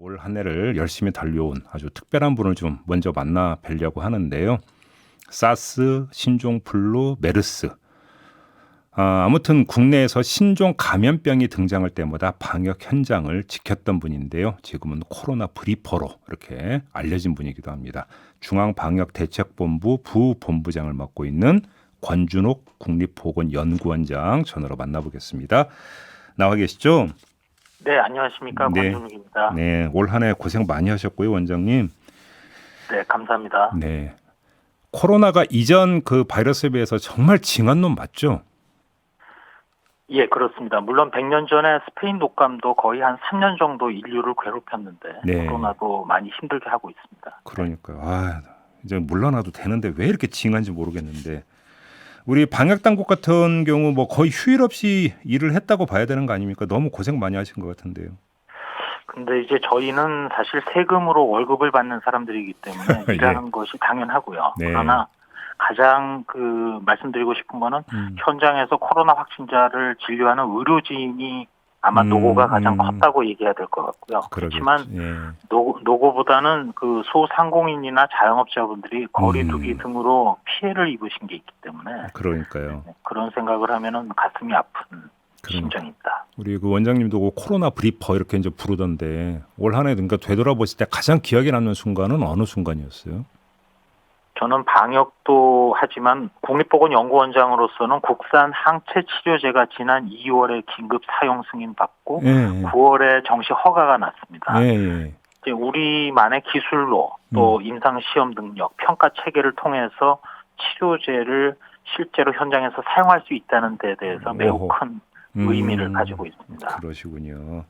올 한 해를 열심히 달려온 아주 특별한 분을 좀 먼저 만나 뵈려고 하는데요. 사스, 신종플루, 메르스. 아무튼 국내에서 신종 감염병이 등장할 때마다 방역 현장을 지켰던 분인데요. 지금은 코로나 브리퍼로 이렇게 알려진 분이기도 합니다. 중앙방역대책본부 부본부장을 맡고 있는 권준옥 국립보건연구원장 전화로 만나보겠습니다. 나와 계시죠? 네, 안녕하십니까. 네. 권준욱입니다. 네, 올 한 해 고생 많이 하셨고요, 원장님. 네, 감사합니다. 네. 코로나가 이전 그 바이러스에 비해서 정말 징한 놈 맞죠? 예, 그렇습니다. 물론 100년 전에 스페인 독감도 거의 한 3년 정도 인류를 괴롭혔는데 네. 코로나도 많이 힘들게 하고 있습니다. 그러니까요. 이제 물러나도 되는데 왜 이렇게 징한지 모르겠는데 우리 방역 당국 같은 경우 뭐 거의 휴일 없이 일을 했다고 봐야 되는 거 아닙니까? 너무 고생 많이 하신 것 같은데요. 근데 이제 저희는 사실 세금으로 월급을 받는 사람들이기 때문에 예. 일하는 것이 당연하고요. 네. 그러나 가장 말씀드리고 싶은 거는 현장에서 코로나 확진자를 진료하는 의료진이 아마 노고가 가장 컸다고 얘기해야 될 것 같고요. 그렇지만 예. 노고보다는 그 소상공인이나 자영업자분들이 거리두기 등으로 피해를 입으신 게 있기 때문에 그러니까요. 그런 생각을 하면은 가슴이 아픈 그러니까. 심정입니다. 우리 그 원장님도 그 코로나 브리퍼 이렇게 이제 부르던데 올 한 해 그러니까 되돌아보실 때 가장 기억에 남는 순간은 어느 순간이었어요? 저는 방역도 하지만 국립보건연구원장으로서는 국산 항체 치료제가 지난 2월에 긴급 사용 승인 받고 예. 9월에 정식 허가가 났습니다. 예. 이제 우리만의 기술로 또 임상 시험 능력, 평가 체계를 통해서 치료제를 실제로 현장에서 사용할 수 있다는 데 대해서 매우 큰 의미를 가지고 있습니다. 그러시군요.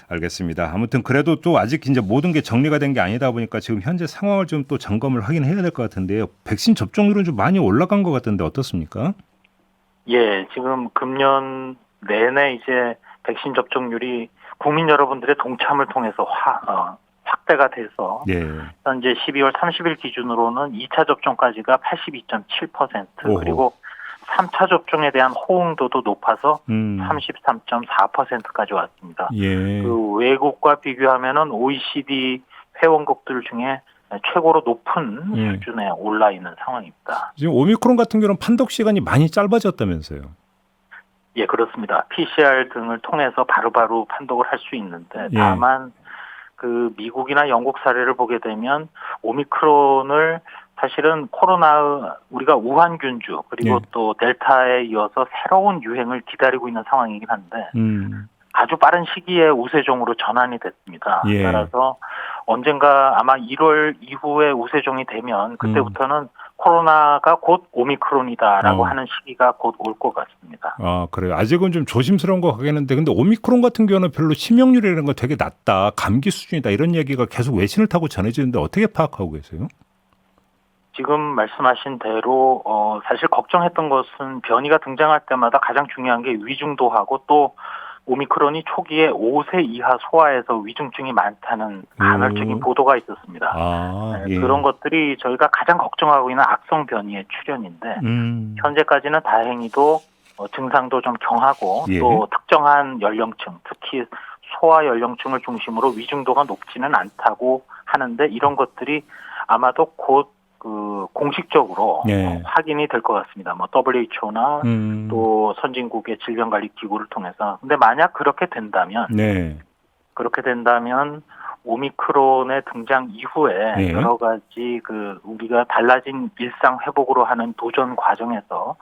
알겠습니다. 아무튼 그래도 또 아직 이제 모든 게 정리가 된 게 아니다 보니까 지금 현재 상황을 좀 또 점검을 하긴 해야 될 것 같은데요. 백신 접종률은 좀 많이 올라간 것 같은데 어떻습니까? 예, 지금 금년 내내 이제 백신 접종률이 국민 여러분들의 동참을 통해서 확대가 돼서 예. 현재 12월 30일 기준으로는 2차 접종까지가 82.7% 그리고 3차 접종에 대한 호응도도 높아서 33.4%까지 왔습니다. 예. 그 외국과 비교하면은 OECD 회원국들 중에 최고로 높은 수준에 올라 있는 상황입니다. 지금 오미크론 같은 경우는 판독 시간이 많이 짧아졌다면서요? 예, 그렇습니다. PCR 등을 통해서 바로바로 판독을 할 수 있는데 다만 그 미국이나 영국 사례를 보게 되면 오미크론을 사실은 우리가 우한균주 그리고 또 델타에 이어서 새로운 유행을 기다리고 있는 상황이긴 한데 아주 빠른 시기에 우세종으로 전환이 됐습니다. 따라서 언젠가 아마 1월 이후에 우세종이 되면 그때부터는 코로나가 곧 오미크론이다라고 하는 시기가 곧 올 것 같습니다. 아, 그래요. 아직은 좀 조심스러운 것 같겠는데 근데 오미크론 같은 경우는 별로 치명률이라는 거 되게 낮다. 감기 수준이다. 이런 얘기가 계속 외신을 타고 전해지는데 어떻게 파악하고 계세요? 지금 말씀하신 대로 사실 걱정했던 것은 변이가 등장할 때마다 가장 중요한 게 위중도하고 또 오미크론이 초기에 5세 이하 소아에서 위중증이 많다는 간헐적인 보도가 있었습니다. 그런 것들이 저희가 가장 걱정하고 있는 악성 변이의 출현인데 현재까지는 다행히도 증상도 좀 경하고 또 특정한 연령층, 특히 소아 연령층을 중심으로 위중도가 높지는 않다고 하는데 이런 것들이 아마도 곧 공식적으로 확인이 될 것 같습니다. 뭐 WHO나 또 선진국의 질병관리기구를 통해서. 근데 만약 그렇게 된다면 오미크론의 등장 이후에 여러 가지 우리가 달라진 일상 회복으로 하는 도전 과정에서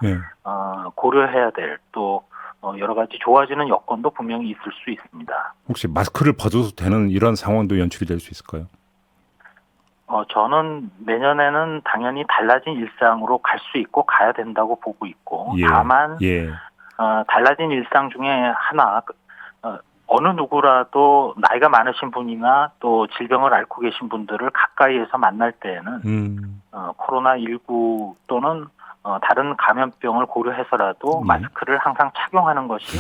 고려해야 될 또 여러 가지 좋아지는 여건도 분명히 있을 수 있습니다. 혹시 마스크를 벗어도 되는 이런 상황도 연출이 될 수 있을까요? 저는 내년에는 당연히 달라진 일상으로 갈 수 있고 가야 된다고 보고 있고 다만 달라진 일상 중에 하나 어느 누구라도 나이가 많으신 분이나 또 질병을 앓고 계신 분들을 가까이에서 만날 때에는 코로나19 또는 다른 감염병을 고려해서라도 마스크를 항상 착용하는 것이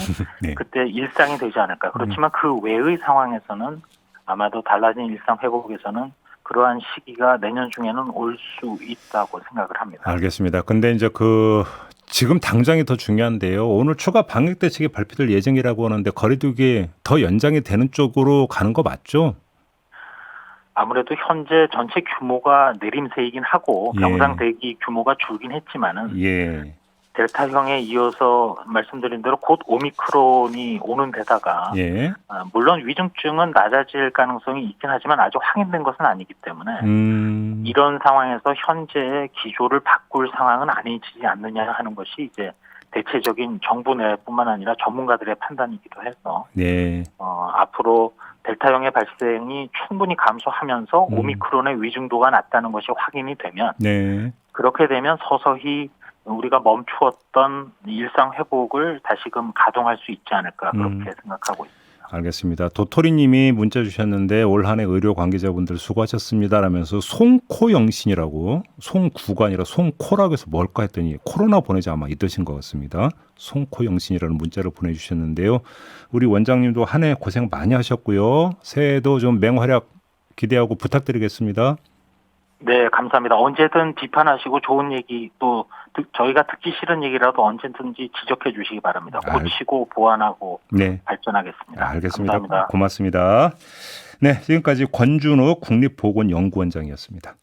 그때 일상이 되지 않을까. 그렇지만 그 외의 상황에서는 아마도 달라진 일상 회복에서는 그러한 시기가 내년 중에는 올 수 있다고 생각을 합니다. 알겠습니다. 근데 이제 지금 당장이 더 중요한데요. 오늘 추가 방역 대책이 발표될 예정이라고 하는데 거리두기 더 연장이 되는 쪽으로 가는 거 맞죠? 아무래도 현재 전체 규모가 내림세이긴 하고 예. 병상 대기 규모가 줄긴 했지만은 예. 델타형에 이어서 말씀드린 대로 곧 오미크론이 오는 데다가 예. 물론 위중증은 낮아질 가능성이 있긴 하지만 아직 확인된 것은 아니기 때문에 이런 상황에서 현재 기조를 바꿀 상황은 아니지 않느냐 하는 것이 이제 대체적인 정부 내뿐만 아니라 전문가들의 판단이기도 해서 네. 앞으로 델타형의 발생이 충분히 감소하면서 오미크론의 위중도가 낮다는 것이 확인이 되면 네. 그렇게 되면 서서히 우리가 멈추었던 일상 회복을 다시금 가동할 수 있지 않을까 그렇게 생각하고 있습니다. 알겠습니다. 도토리님이 문자 주셨는데 올 한해 의료 관계자분들 수고하셨습니다라면서 송코영신이라고 송구가 아니라 송코라고 해서 뭘까 했더니 코로나 보내자 아마 이 뜻인 것 같습니다. 송코영신이라는 문자를 보내주셨는데요. 우리 원장님도 한 해 고생 많이 하셨고요. 새해에도 좀 맹활약 기대하고 부탁드리겠습니다. 네, 감사합니다. 언제든 비판하시고 좋은 얘기 또 저희가 듣기 싫은 얘기라도 언제든지 지적해 주시기 바랍니다. 고치고 보완하고 네. 발전하겠습니다. 알겠습니다. 감사합니다. 고맙습니다. 네, 지금까지 권준호 국립보건연구원장이었습니다.